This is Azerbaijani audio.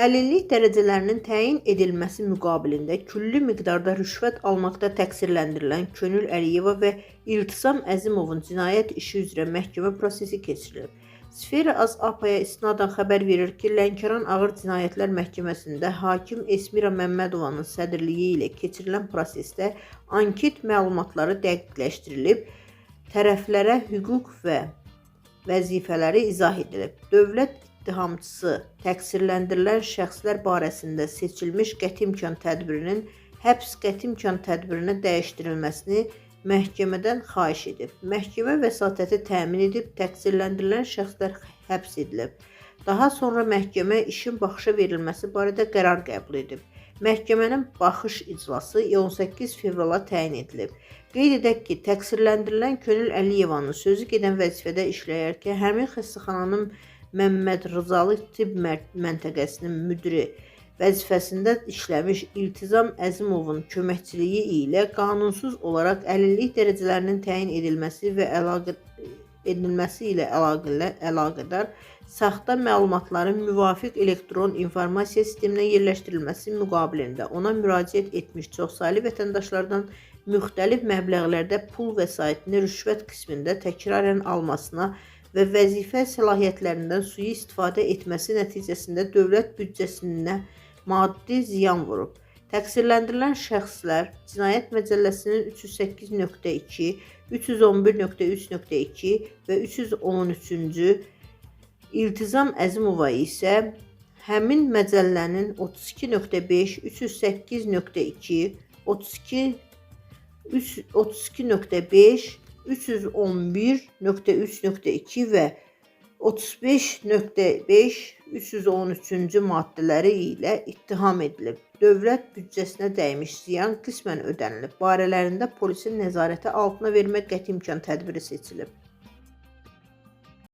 əlillik dərəcələrinin təyin edilməsi müqabilində külli miqdarda rüşvət almaqda təqsirləndirilən Könül Əliyeva və İltizam Əzimovun cinayət işi üzrə məhkəmə prosesi keçirilib. Sfera Az APA-ya istinadən xəbər verir ki, Lənkəran Ağır Cinayətlər Məhkəməsində hakim Esmira Məmmədovanın sədrliyi ilə keçirilən prosesdə anket məlumatları dəqiqləşdirilib, tərəflərə hüquq və vəzifələri izah edilib. Dövlət ittihamçısı təqsirləndirilən şəxslər barəsində seçilmiş qəti imkan tədbirinin həbs qəti imkan tədbirinə dəyişdirilməsini məhkəmədən xahiş edib. Məhkəmə vəsatəti təmin edib, təqsirləndirilən şəxslər həbs edilib. Daha sonra məhkəmə işin baxışa verilməsi barədə qərar qəbul edib. Məhkəmənin baxış iclası 18 fevrala təyin edilib. Qeyd edək ki, təqsirləndirilən Könül Əliyevanın sözü gedən vəzifədə işləyərkən həmin xəstəxananın Məmməd Rızalı tibb məntəqəsinin müdiri vəzifəsində işləmiş İltizam Əzimovun köməkçiliyi ilə qanunsuz olaraq əlillik dərəcələrinin təyin edilməsi ilə əlaqədar saxta məlumatların müvafiq elektron informasiya sisteminə yerləşdirilməsi müqabilində ona müraciət etmiş çoxsaylı vətəndaşlardan müxtəlif məbləğlərdə pul vəsaitini rüşvət qismində təkrarən almasına və vəzifə səlahiyyətlərindən sui-istifadə etməsi nəticəsində dövlət büdcəsinə maddi ziyan vurub. Təqsirləndirilən şəxslər Cinayət Məcəlləsinin 308.2, 311.3.2 və 313-cü İltizam Əzimova isə həmin məcəllənin 32.5, 308.2, 32.5, 311.3.2 və 35.5, 313-cü maddələri ilə ittiham edilib. Dövlət büdcəsinə dəymiş ziyan qismən ödənilib. Barələrində polisin nəzarəti altına vermək qəti imkan tədbiri seçilib.